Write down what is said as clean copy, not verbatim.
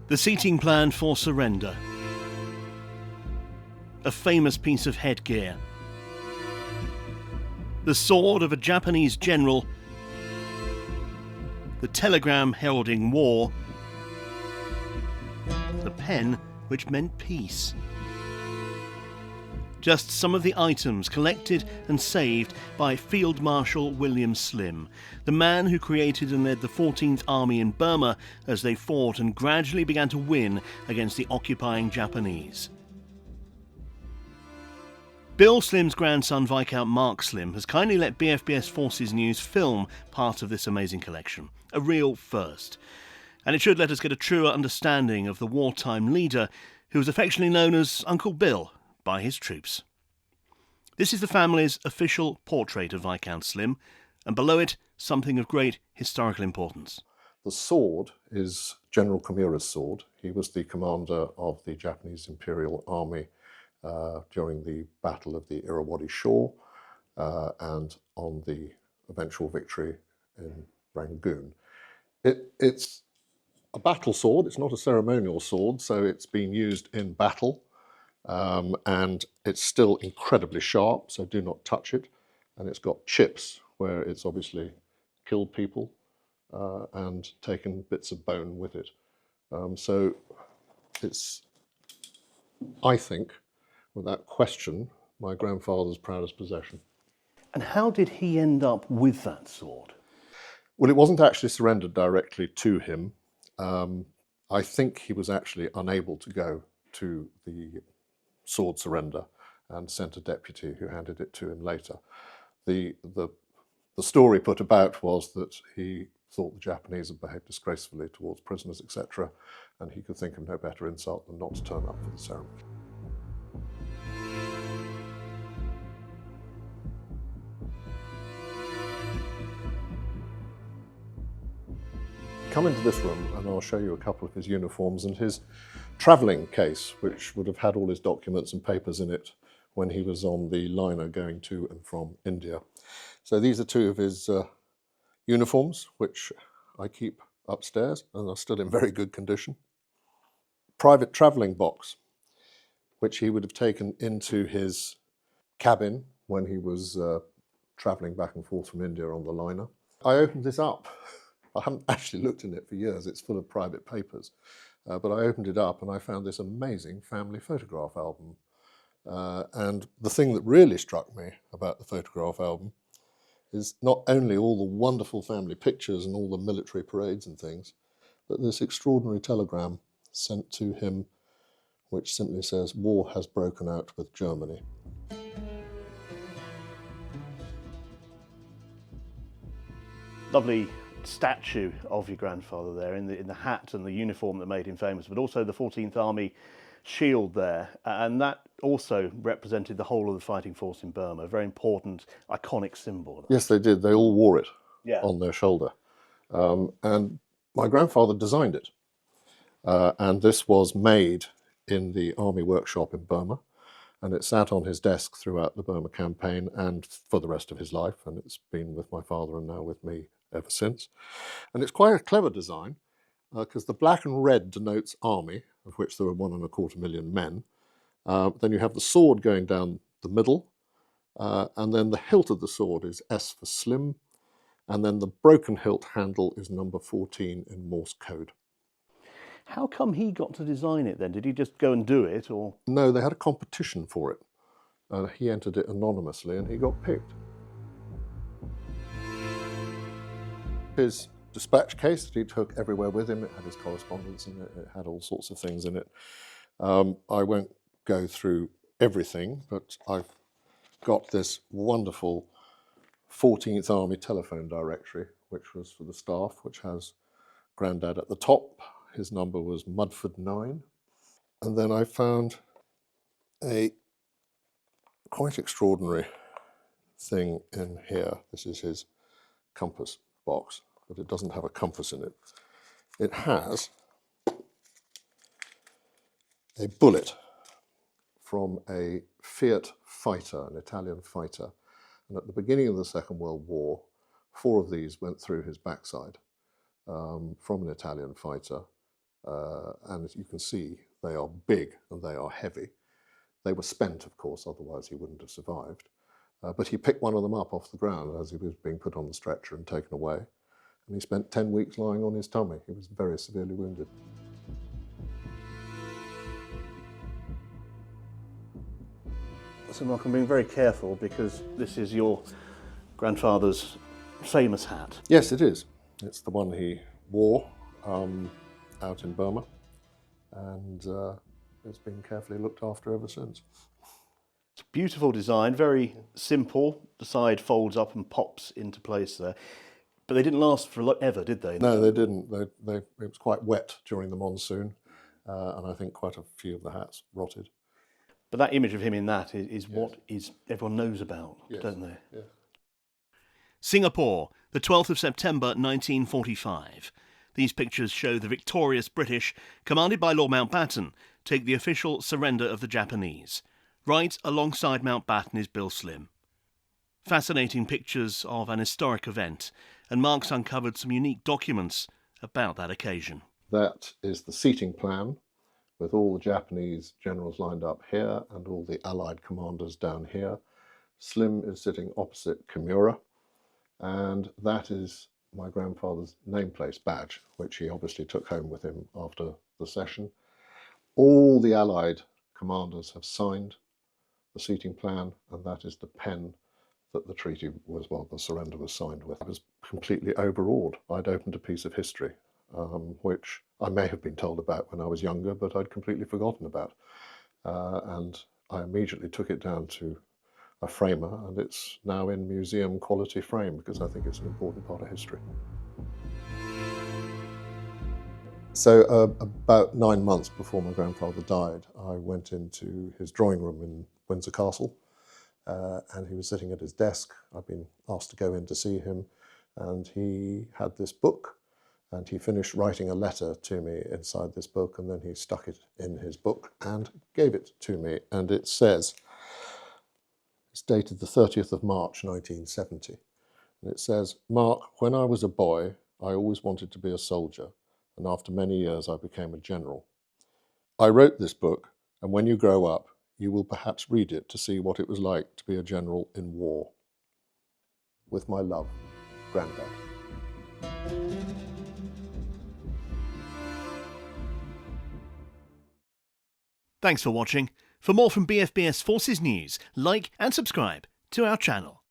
The seating plan for surrender. A famous piece of headgear. The sword of a Japanese general. The telegram heralding war. The pen which meant peace. Just some of the items collected and saved by Field Marshal William Slim, the man who created and led the 14th Army in Burma as they fought and gradually began to win against the occupying Japanese. Bill Slim's grandson, Viscount Mark Slim, has kindly let BFBS Forces News film part of this amazing collection, a real first. And it should let us get a truer understanding of the wartime leader who was affectionately known as Uncle Bill by his troops. This is the family's official portrait of Viscount Slim, and below it, something of great historical importance. The sword is General Komura's sword. He was the commander of the Japanese Imperial Army during the Battle of the Irrawaddy Shore and on the eventual victory in Rangoon. It's a battle sword. It's not a ceremonial sword, so it's been used in battle. And it's still incredibly sharp, so do not touch it. And it's got chips where it's obviously killed people and taken bits of bone with it. So it's, I think, without question, my grandfather's proudest possession. And how did he end up with that sword? Well, it wasn't actually surrendered directly to him. I think he was actually unable to go to the sword surrender and sent a deputy who handed it to him later. The story put about was that he thought the Japanese had behaved disgracefully towards prisoners, etc., and he could think of no better insult than not to turn up for the ceremony. Come into this room and I'll show you a couple of his uniforms and his travelling case, which would have had all his documents and papers in it when he was on the liner going to and from India. So these are two of his uniforms, which I keep upstairs and are still in very good condition. Private travelling box, which he would have taken into his cabin when he was travelling back and forth from India on the liner. I opened this up. I haven't actually looked in it for years. It's full of private papers. But I opened it up and I found this amazing family photograph album. And the thing that really struck me about the photograph album is not only all the wonderful family pictures and all the military parades and things, but this extraordinary telegram sent to him, which simply says, "War has broken out with Germany." Lovely statue of your grandfather there in the hat and the uniform that made him famous, but also the 14th Army shield there, and that also represented the whole of the fighting force in Burma, a very important, iconic symbol. Yes, they did. They all wore it on their shoulder. And my grandfather designed it. And this was made in the army workshop in Burma. And it sat on his desk throughout the Burma campaign and for the rest of his life. And it's been with my father and now with me ever since. And it's quite a clever design because the black and red denotes army, of which there were 1.25 million men. Then you have the sword going down the middle. And then the hilt of the sword is S for Slim. And then the broken hilt handle is number 14 in Morse code. How come he got to design it then? Did he just go and do it, or? No, they had a competition for it. He entered it anonymously and he got picked. His dispatch case that he took everywhere with him, it had his correspondence in it, it had all sorts of things in it. I won't go through everything, but I've got this wonderful 14th Army telephone directory, which was for the staff, which has Grandad at the top. His number was Mudford 9. And then I found a quite extraordinary thing in here. This is his compass box, but it doesn't have a compass in it. It has a bullet from a Fiat fighter, an Italian fighter. And at the beginning of the Second World War, 4 of these went through his backside from an Italian fighter. and as you can see, they are big and they are heavy. They were spent, of course, otherwise he wouldn't have survived. But he picked one of them up off the ground as he was being put on the stretcher and taken away. And he spent 10 weeks lying on his tummy. He was very severely wounded. So Mark, I'm being very careful because this is your grandfather's famous hat. Yes, it is. It's the one he wore out in Burma, and it's been carefully looked after ever since. It's a beautiful design, very simple. The side folds up and pops into place there. But they didn't last forever, did they? No, they didn't. It was quite wet during the monsoon, and I think quite a few of the hats rotted. But that image of him in that is what everyone knows about, don't they? Yes. Singapore, the 12th of September 1945. These pictures show the victorious British, commanded by Lord Mountbatten, take the official surrender of the Japanese. Right alongside Mountbatten is Bill Slim. Fascinating pictures of an historic event, and Mark's uncovered some unique documents about that occasion. That is the seating plan, with all the Japanese generals lined up here and all the Allied commanders down here. Slim is sitting opposite Kimura, and that is my grandfather's nameplate badge, which he obviously took home with him after the session. All the Allied commanders have signed the seating plan, and that is the pen that the treaty was, well, the surrender was signed with. I was completely overawed. I'd opened a piece of history, which I may have been told about when I was younger, but I'd completely forgotten about. And I immediately took it down to a framer, and it's now in museum quality frame because I think it's an important part of history. So about 9 months before my grandfather died, I went into his drawing room in Windsor Castle, and he was sitting at his desk. I'd been asked to go in to see him, and he had this book, and he finished writing a letter to me inside this book, and then he stuck it in his book and gave it to me. And it says, it's dated the 30th of March 1970, and it says, "Mark, when I was a boy, I always wanted to be a soldier, and after many years I became a general. I wrote this book, and when you grow up, you will perhaps read it to see what it was like to be a general in war. With my love, Grandad." Thanks for watching. For more from BFBS Forces News, like and subscribe to our channel.